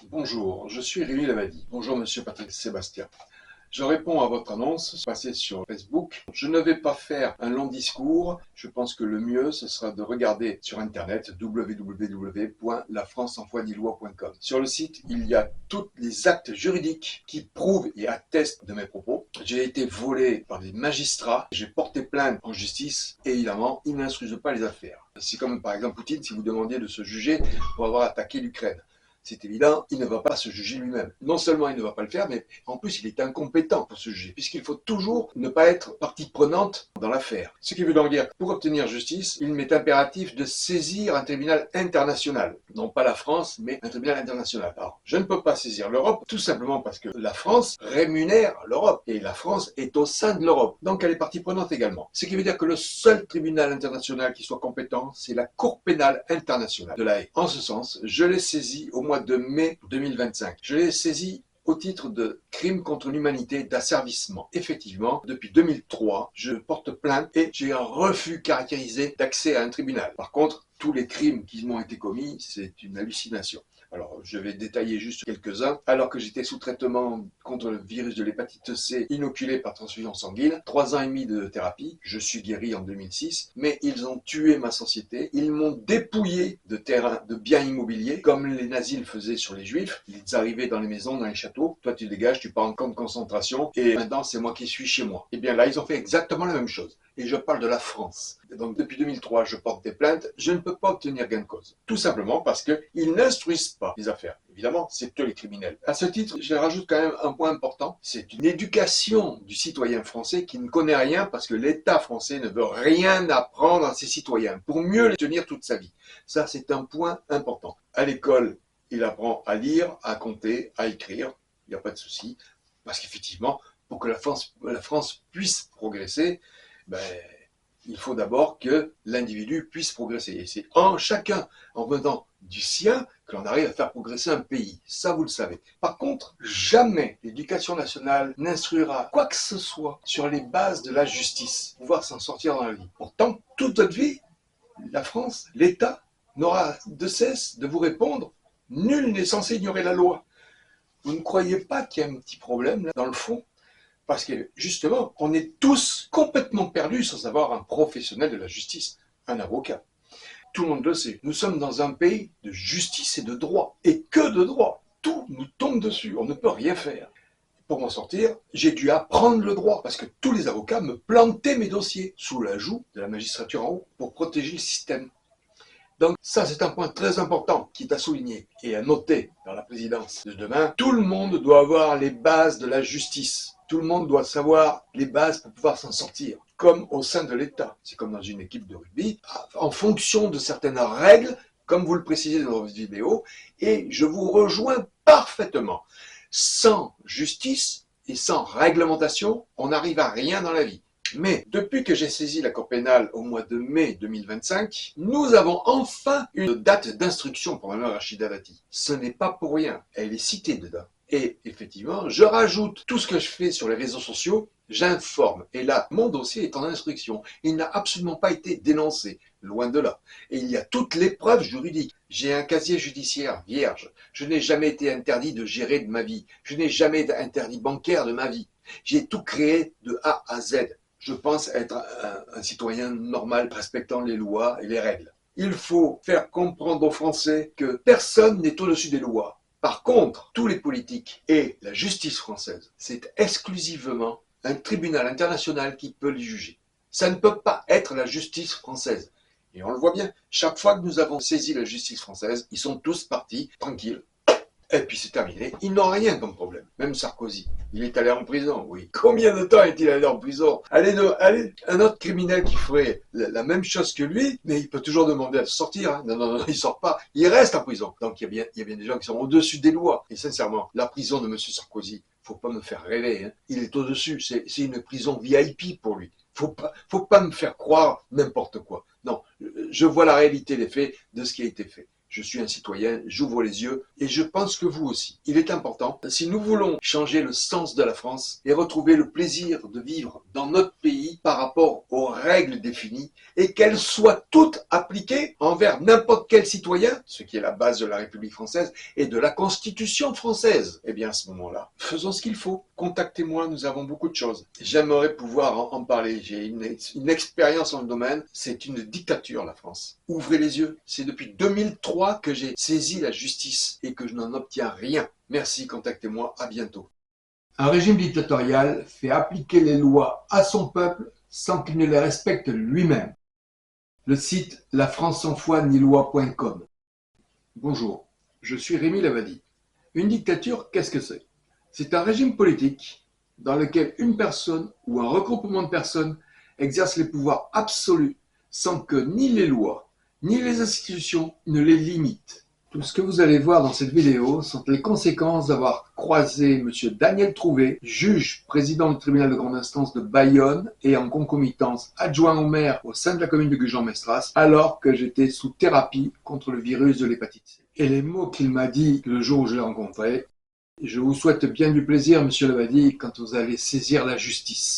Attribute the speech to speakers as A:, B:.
A: Bonjour, je suis Rémi Lavadi. Bonjour Monsieur Patrick Sébastien. Je réponds à votre annonce passée sur Facebook. Je ne vais pas faire un long discours. Je pense que le mieux, ce sera de regarder sur Internet www.lafranceenvoidillois.com. Sur le site, il y a tous les actes juridiques qui prouvent et attestent de mes propos. J'ai été volé par des magistrats. J'ai porté plainte en justice et évidemment, ils n'instruisent pas les affaires. C'est comme par exemple Poutine si vous demandiez de se juger pour avoir attaqué l'Ukraine. C'est évident, il ne va pas se juger lui-même. Non seulement il ne va pas le faire, mais en plus il est incompétent pour se juger, puisqu'il faut toujours ne pas être partie prenante dans l'affaire. Ce qui veut donc dire, pour obtenir justice, il m'est impératif de saisir un tribunal international. Non pas la France, mais un tribunal international. Alors, je ne peux pas saisir l'Europe, tout simplement parce que la France rémunère l'Europe, et la France est au sein de l'Europe. Donc elle est partie prenante également. Ce qui veut dire que le seul tribunal international qui soit compétent, c'est la Cour pénale internationale de La Haye. En ce sens, je l'ai saisi au mois de mai 2025. Je l'ai saisi au titre de crime contre l'humanité d'asservissement. Effectivement, depuis 2003, je porte plainte et j'ai un refus caractérisé d'accès à un tribunal. Par contre, tous les crimes qui m'ont été commis, c'est une hallucination. Alors, je vais détailler juste quelques-uns. Alors que j'étais sous traitement contre le virus de l'hépatite C inoculé par transfusion sanguine, 3 ans et demi de thérapie, je suis guéri en 2006, mais ils ont tué ma société, ils m'ont dépouillé de terrain, de biens immobiliers, comme les nazis le faisaient sur les juifs. Ils arrivaient dans les maisons, dans les châteaux, toi tu dégages, tu pars en camp de concentration, et maintenant c'est moi qui suis chez moi. Et bien là, ils ont fait exactement la même chose. Et je parle de la France. Donc depuis 2003, je porte des plaintes. Je ne peux pas obtenir gain de cause. Tout simplement parce qu'ils n'instruisent pas les affaires. Évidemment, c'est eux les criminels. À ce titre, je rajoute quand même un point important. C'est une éducation du citoyen français qui ne connaît rien parce que l'État français ne veut rien apprendre à ses citoyens pour mieux les tenir toute sa vie. Ça, c'est un point important. À l'école, il apprend à lire, à compter, à écrire. Il n'y a pas de souci. Parce qu'effectivement, pour que la France puisse progresser, ben, il faut d'abord que l'individu puisse progresser. Et c'est en chacun, en venant du sien, que l'on arrive à faire progresser un pays. Ça, vous le savez. Par contre, jamais l'éducation nationale n'instruira quoi que ce soit sur les bases de la justice, pour pouvoir s'en sortir dans la vie. Pourtant, toute votre vie, la France, l'État, n'aura de cesse de vous répondre: nul n'est censé ignorer la loi. Vous ne croyez pas qu'il y a un petit problème là, dans le fond? Parce que justement, on est tous complètement perdus sans avoir un professionnel de la justice, un avocat. Tout le monde le sait. Nous sommes dans un pays de justice et de droit. Et que de droit. Tout nous tombe dessus. On ne peut rien faire. Pour m'en sortir, j'ai dû apprendre le droit parce que tous les avocats me plantaient mes dossiers sous la joue de la magistrature en haut pour protéger le système. Donc ça, c'est un point très important qui est à souligner et à noter dans la présidence de demain. Tout le monde doit avoir les bases de la justice. Tout le monde doit savoir les bases pour pouvoir s'en sortir, comme au sein de l'État. C'est comme dans une équipe de rugby, en fonction de certaines règles, comme vous le précisez dans votre vidéo, et je vous rejoins parfaitement. Sans justice et sans réglementation, on n'arrive à rien dans la vie. Mais depuis que j'ai saisi la Cour pénale au mois de mai 2025, nous avons enfin une date d'instruction pour Mme Rachida Dati. Ce n'est pas pour rien, elle est citée dedans. Et effectivement, je rajoute tout ce que je fais sur les réseaux sociaux, j'informe. Et là, mon dossier est en instruction. Il n'a absolument pas été dénoncé, loin de là. Et il y a toutes les preuves juridiques. J'ai un casier judiciaire vierge. Je n'ai jamais été interdit de gérer de ma vie. Je n'ai jamais été interdit bancaire de ma vie. J'ai tout créé de A à Z. Je pense être un citoyen normal respectant les lois et les règles. Il faut faire comprendre aux Français que personne n'est au-dessus des lois. Par contre, tous les politiques et la justice française, c'est exclusivement un tribunal international qui peut les juger. Ça ne peut pas être la justice française. Et on le voit bien, chaque fois que nous avons saisi la justice française, ils sont tous partis, tranquilles. Et puis c'est terminé. Ils n'ont rien comme problème. Même Sarkozy, il est allé en prison, oui. Combien de temps est-il allé en prison? Allez, un autre criminel qui ferait la même chose que lui, mais il peut toujours demander à sortir. Hein. Non, il sort pas. Il reste en prison. Donc il y a bien des gens qui sont au-dessus des lois. Et sincèrement, la prison de M. Sarkozy, faut pas me faire rêver. Hein. Il est au-dessus. C'est une prison VIP pour lui. Faut pas me faire croire n'importe quoi. Non, je vois la réalité des faits de ce qui a été fait. Je suis un citoyen, j'ouvre les yeux et je pense que vous aussi. Il est important, si nous voulons changer le sens de la France et retrouver le plaisir de vivre dans notre pays par rapport aux règles définies et qu'elles soient toutes appliquées envers n'importe quel citoyen, ce qui est la base de la République française et de la Constitution française, eh bien à ce moment-là, faisons ce qu'il faut. Contactez-moi, nous avons beaucoup de choses. J'aimerais pouvoir en parler. J'ai une expérience dans le domaine. C'est une dictature, la France. Ouvrez les yeux. C'est depuis 2003 que j'ai saisi la justice et que je n'en obtiens rien. Merci, contactez-moi, à bientôt. Un régime dictatorial fait appliquer les lois à son peuple sans qu'il ne les respecte lui-même. Le site lafrancesansfoinieloi.com. Bonjour, je suis Rémi Lavadi. Une dictature, qu'est-ce que c'est? C'est un régime politique dans lequel une personne ou un regroupement de personnes exerce les pouvoirs absolus sans que ni les lois ni les institutions ne les limitent. Tout ce que vous allez voir dans cette vidéo sont les conséquences d'avoir croisé M. Daniel Trouvé, juge président du tribunal de grande instance de Bayonne et en concomitance adjoint au maire au sein de la commune de Gujan-Mestras, alors que j'étais sous thérapie contre le virus de l'hépatite C. Et les mots qu'il m'a dit le jour où je l'ai rencontré: je vous souhaite bien du plaisir, M. Lavadi, quand vous allez saisir la justice.